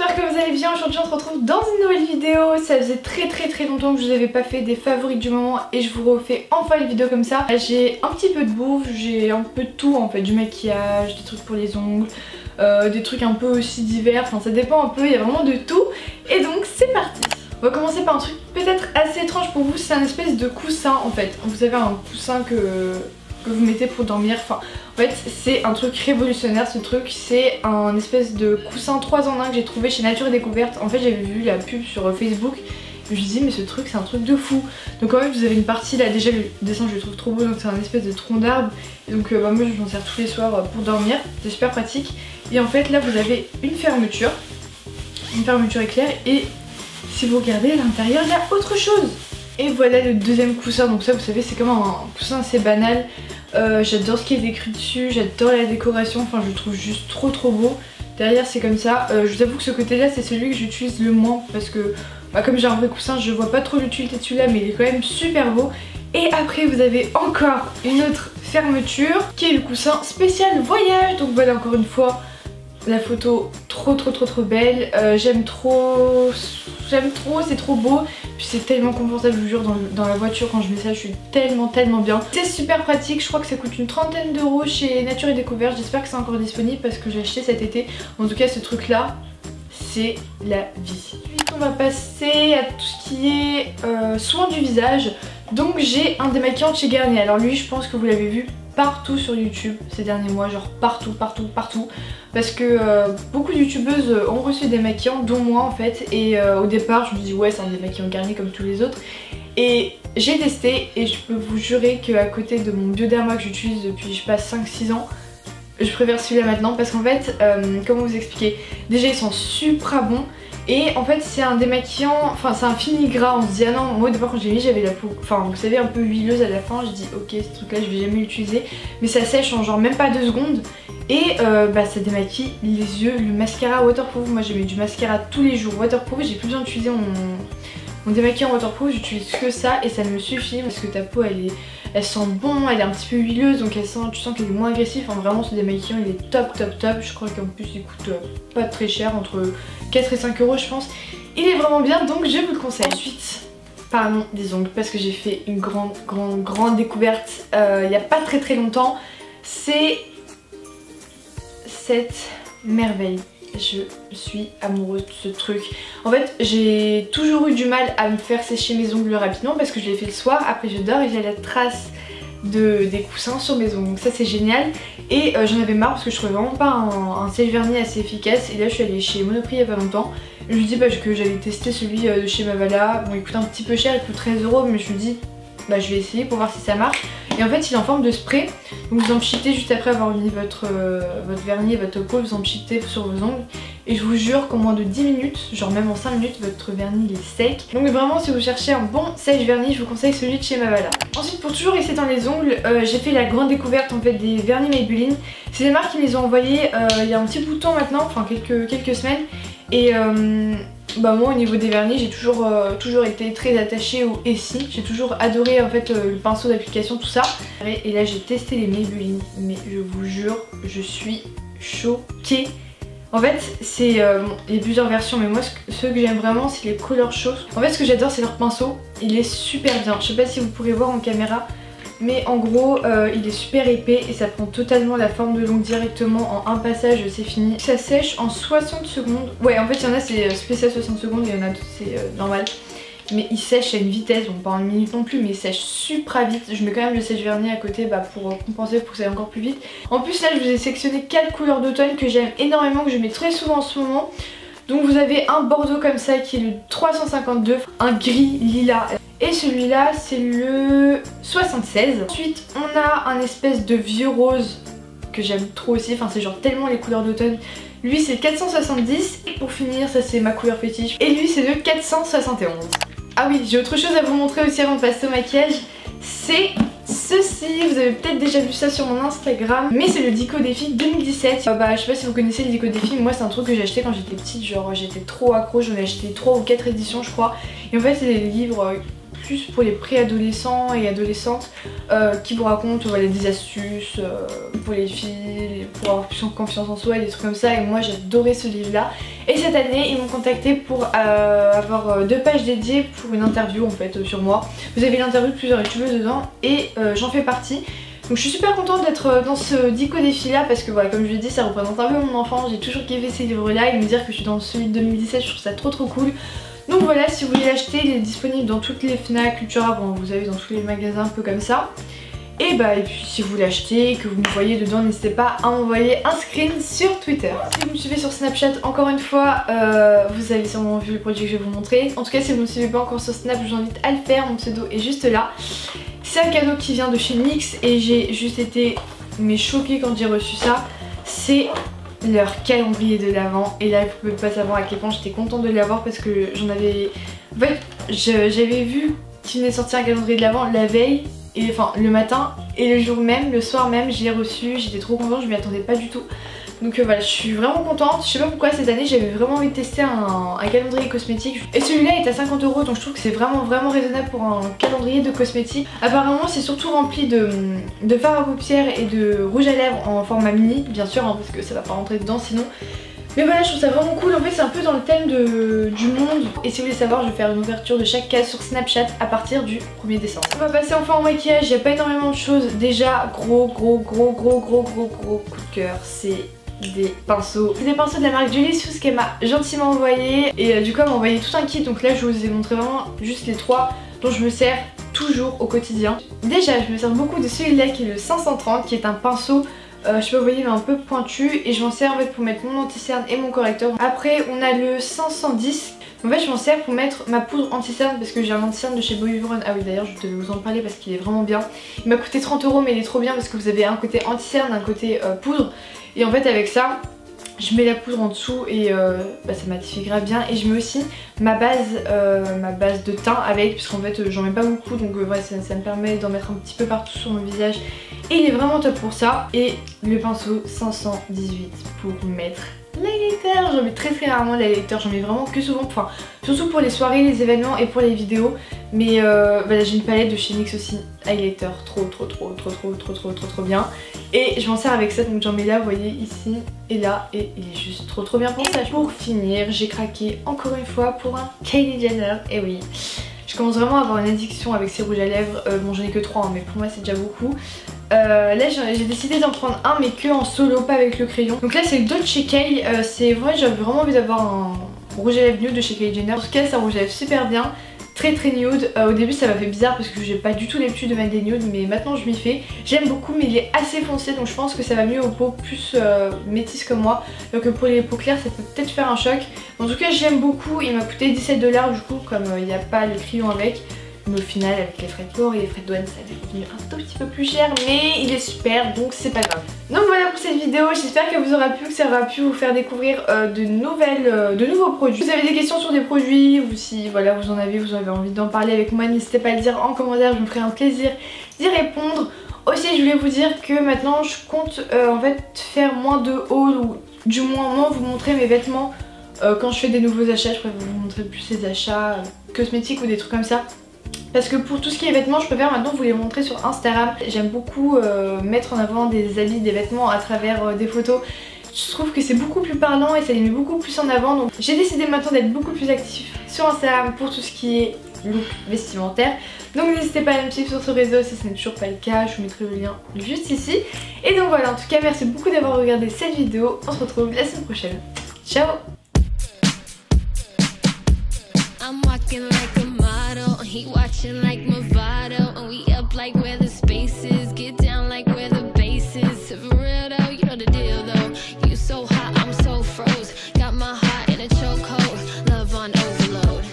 j'espère que vous allez bien. Aujourd'hui on se retrouve dans une nouvelle vidéo. Ça faisait très longtemps que je vous avais pas fait des favoris du moment et je vous refais enfin une vidéo comme ça. J'ai un petit peu de bouffe, j'ai un peu de tout en fait, du maquillage, des trucs pour les ongles, des trucs un peu aussi divers, enfin ça dépend un peu, il y a vraiment de tout. Et donc c'est parti. On va commencer par un truc peut-être assez étrange pour vous, c'est un espèce de coussin en fait. Vous avez un coussin que vous mettez pour dormir, enfin en fait c'est un truc révolutionnaire ce truc, c'est un espèce de coussin 3 en 1 que j'ai trouvé chez Nature et Découverte. En fait j'avais vu la pub sur Facebook et je me suis dit mais ce truc c'est un truc de fou. Donc en fait vous avez une partie là, déjà le dessin je le trouve trop beau, donc c'est un espèce de tronc d'arbre et donc moi je m'en sers tous les soirs pour dormir, c'est super pratique. Et en fait là vous avez une fermeture éclair et si vous regardez à l'intérieur il y a autre chose. Et voilà le deuxième coussin, donc ça vous savez c'est comme un coussin assez banal. J'adore ce qui est décrit dessus, j'adore la décoration, enfin je le trouve juste trop beau. Derrière c'est comme ça, je vous avoue que ce côté là c'est celui que j'utilise le moins parce que comme j'ai un vrai coussin je vois pas trop l'utilité de celui-là, mais il est quand même super beau. Et après vous avez encore une autre fermeture qui est le coussin spécial voyage. Donc voilà encore une fois la photo trop belle, j'aime trop, c'est trop beau. Puis c'est tellement confortable, je vous jure, dans la voiture quand je mets ça je suis tellement bien. C'est super pratique, je crois que ça coûte une trentaine d'euros chez Nature et Découverte. J'espère que c'est encore disponible parce que j'ai acheté cet été. En tout cas ce truc là c'est la vie. Ensuite on va passer à tout ce qui est soin du visage. Donc j'ai un démaquillant de chez Garnier. Alors lui je pense que vous l'avez vu partout sur YouTube ces derniers mois, genre partout parce que beaucoup de youtubeuses ont reçu des démaquillants dont moi en fait. Et au départ je me dis ouais c'est un démaquillant Garnier comme tous les autres et j'ai testé et je peux vous jurer qu'à côté de mon Bioderma que j'utilise depuis je passe 5-6 ans, je préfère celui-là maintenant parce qu'en fait comment vous expliquer, déjà ils sont super bons. Et en fait c'est un démaquillant, enfin c'est un fini gras, on se dit ah non, moi au départ quand j'ai mis j'avais la peau, enfin vous savez un peu huileuse à la fin, je dis ok ce truc là je vais jamais l'utiliser, mais ça sèche en genre même pas 2 secondes et ça démaquille les yeux. Le mascara waterproof, moi j'ai mis du mascara tous les jours waterproof, j'ai plus besoin d'utiliser mon démaquillant waterproof, j'utilise que ça et ça me suffit parce que ta peau elle sent bon, elle est un petit peu huileuse donc tu sens qu'elle est moins agressive. Enfin vraiment ce démaquillant il est top. Je crois qu'en plus il coûte pas très cher, entre 4 et 5 euros je pense. Il est vraiment bien donc je vous le conseille. Ensuite parlons des ongles parce que j'ai fait une grande découverte il n'y a pas très longtemps. C'est cette merveille. Je suis amoureuse de ce truc. En fait j'ai toujours eu du mal à me faire sécher mes ongles rapidement parce que je l'ai fait le soir, après je dors et j'ai la trace des coussins sur mes ongles, donc ça c'est génial. Et j'en avais marre parce que je trouvais vraiment pas un sèche-vernis assez efficace. Et là je suis allée chez Monoprix il y a pas longtemps. Je me dis que j'allais tester celui de chez Mavala. Bon il coûte un petit peu cher, il coûte 13 euros, mais je me dis je vais essayer pour voir si ça marche. Et en fait il est en forme de spray, donc vous en pchitez juste après avoir mis votre vernis et votre peau, vous en pchitez sur vos ongles. Et je vous jure qu'en moins de 10 minutes, genre même en 5 minutes, votre vernis il est sec. Donc vraiment si vous cherchez un bon sèche-vernis, je vous conseille celui de chez Mavala. Ensuite pour toujours rester dans les ongles, j'ai fait la grande découverte en fait des vernis Maybelline. C'est des marques qui me les ont envoyés il y a un petit bout de temps maintenant, enfin quelques semaines. Et moi au niveau des vernis j'ai toujours été très attachée au Essie. J'ai toujours adoré en fait le pinceau d'application, tout ça. Et là j'ai testé les Maybelline, mais je vous jure je suis choquée. En fait c'est, il y a plusieurs versions mais moi ce que j'aime vraiment c'est les couleurs chaudes. En fait ce que j'adore c'est leur pinceau, il est super bien. Je sais pas si vous pourrez voir en caméra, mais en gros il est super épais et ça prend totalement la forme de l'ongle directement en un passage, c'est fini. Ça sèche en 60 secondes. Ouais en fait il y en a c'est spécial 60 secondes, il y en a d'autres c'est normal. Mais il sèche à une vitesse, bon pas en une minute non plus, mais il sèche super vite. Je mets quand même le sèche-vernis à côté pour compenser, pour que ça aille encore plus vite. En plus là je vous ai sélectionné 4 couleurs d'automne que j'aime énormément, que je mets très souvent en ce moment. Donc vous avez un bordeaux comme ça qui est le 352, un gris lilas. Et celui-là c'est le 76. Ensuite on a un espèce de vieux rose que j'aime trop aussi, enfin c'est genre tellement les couleurs d'automne. Lui c'est le 470 et pour finir ça c'est ma couleur fétiche et lui c'est le 471. Ah oui j'ai autre chose à vous montrer aussi avant de passer au maquillage, c'est ceci, vous avez peut-être déjà vu ça sur mon Instagram, mais c'est le Dico Défi 2017. Je sais pas si vous connaissez le Dico Défi, moi c'est un truc que j'ai acheté quand j'étais petite, genre j'étais trop accro, j'en ai acheté 3 ou 4 éditions je crois. Et en fait c'est des livres plus pour les préadolescents et adolescentes qui vous racontent voilà, des astuces pour les filles, pour avoir plus confiance en soi et des trucs comme ça. Et moi j'adorais ce livre là. Et cette année ils m'ont contacté pour avoir 2 pages dédiées pour une interview en fait sur moi. Vous avez l'interview de plusieurs youtubeuses dedans et j'en fais partie. Donc je suis super contente d'être dans ce Dico défi là parce que voilà, comme je l'ai dit, ça représente un peu mon enfance. J'ai toujours kiffé ces livres là et me dire que je suis dans celui de 2017, je trouve ça trop cool. Donc voilà, si vous voulez l'acheter, il est disponible dans toutes les Fnac, Cultura, bon, vous avez dans tous les magasins un peu comme ça. Et puis si vous l'achetez, que vous me voyez dedans, n'hésitez pas à m'envoyer un screen sur Twitter. Si vous me suivez sur Snapchat, encore une fois, vous avez sûrement vu le produit que je vais vous montrer. En tout cas, si vous ne me suivez pas encore sur Snap, je vous invite à le faire, mon pseudo est juste là. C'est un cadeau qui vient de chez NYX et j'ai juste été choquée quand j'ai reçu ça. C'est leur calendrier de l'Avent et là vous pouvez pas savoir à quel point j'étais contente de l'avoir parce que j'en avais... En fait j'avais vu qu'il venait sortir un calendrier de l'Avent la veille, et enfin le matin, et le jour même, le soir même je l'ai reçu, j'étais trop contente, je m'y attendais pas du tout. Donc voilà, je suis vraiment contente. Je sais pas pourquoi cette année j'avais vraiment envie de tester un calendrier cosmétique. Et celui-là est à 50 € donc je trouve que c'est vraiment raisonnable pour un calendrier de cosmétiques. Apparemment c'est surtout rempli de fard à paupières et de rouge à lèvres en format mini, bien sûr hein, parce que ça va pas rentrer dedans sinon. Mais voilà, je trouve ça vraiment cool. En fait c'est un peu dans le thème du monde. Et si vous voulez savoir, je vais faire une ouverture de chaque case sur Snapchat à partir du 1er décembre. On va passer enfin au maquillage. Il n'y a pas énormément de choses. Déjà gros coup de cœur, c'est des pinceaux. C'est des pinceaux de la marque Julie Sous qu'elle m'a gentiment envoyé. Et du coup elle m'a envoyé tout un kit. Donc là je vous ai montré vraiment juste les 3 dont je me sers toujours au quotidien. Déjà je me sers beaucoup de celui-là qui est le 530, qui est un pinceau je sais pas vous voyez mais un peu pointu, et je m'en sers en fait pour mettre mon anti-cerne et mon correcteur. Après on a le 510. En fait je m'en sers pour mettre ma poudre anti-cerne parce que j'ai un anti-cerne de chez Boyvron. Ah oui d'ailleurs je devais vous en parler parce qu'il est vraiment bien. Il m'a coûté 30 € mais il est trop bien parce que vous avez un côté anti-cerne, un côté poudre. Et en fait avec ça je mets la poudre en dessous et ça matifie grave bien. Et je mets aussi ma base de teint avec, parce qu'en fait j'en mets pas beaucoup donc ouais, ça me permet d'en mettre un petit peu partout sur mon visage. Et il est vraiment top pour ça. Et le pinceau 518 pour mettre l'highlighter. J'en mets très rarement l'highlighter, j'en mets vraiment que souvent, enfin surtout pour les soirées, les événements et pour les vidéos. Mais voilà, j'ai une palette de chez NYX aussi, highlighter, trop bien. Et je m'en sers avec ça, donc j'en mets là, vous voyez ici et là, et il est juste trop bien pour ça. Pour finir, j'ai craqué encore une fois pour un Kylie Jenner, et oui. Je commence vraiment à avoir une addiction avec ces rouges à lèvres, bon j'en ai que 3 hein, mais pour moi c'est déjà beaucoup. Là j'ai décidé d'en prendre un mais que en solo, pas avec le crayon. Donc là c'est le Dolce Kay, c'est vrai, j'avais vraiment envie d'avoir un rouge à lèvres nude de chez Kylie Jenner. En tout cas c'est un rouge à lèvres super bien, très nude. Au début ça m'a fait bizarre parce que j'ai pas du tout l'habitude de mettre des nudes, mais maintenant je m'y fais. J'aime beaucoup mais il est assez foncé donc je pense que ça va mieux aux peaux plus métisses comme moi. Donc pour les peaux claires ça peut peut-être faire un choc. En tout cas j'aime beaucoup, il m'a coûté 17 $ du coup comme il n'y a pas le crayon avec. Mais au final avec les frais de port et les frais de douane ça est devenu un tout petit peu plus cher, mais il est super donc c'est pas grave. Donc voilà pour cette vidéo, j'espère que ça aura pu vous faire découvrir de nouveaux produits. Si vous avez des questions sur des produits ou si voilà vous avez envie d'en parler avec moi, n'hésitez pas à le dire en commentaire, je me ferai un plaisir d'y répondre. Aussi je voulais vous dire que maintenant je compte en fait faire moins de hauls, ou du moins vous montrer mes vêtements quand je fais des nouveaux achats. Je préfère vous montrer plus les achats cosmétiques ou des trucs comme ça. Parce que pour tout ce qui est vêtements, je préfère maintenant vous les montrer sur Instagram. J'aime beaucoup mettre en avant des habits, des vêtements à travers des photos. Je trouve que c'est beaucoup plus parlant et ça les met beaucoup plus en avant. Donc j'ai décidé maintenant d'être beaucoup plus actif sur Instagram pour tout ce qui est look vestimentaire. Donc n'hésitez pas à me suivre sur ce réseau si ce n'est toujours pas le cas. Je vous mettrai le lien juste ici. Et donc voilà, en tout cas merci beaucoup d'avoir regardé cette vidéo. On se retrouve la semaine prochaine. Ciao! I'm walking like a model, he watching like Movado, and we up like where the space is, get down like where the bass is. For real though, you know the deal though, you so hot, I'm so froze, got my heart in a chokehold, love on overload.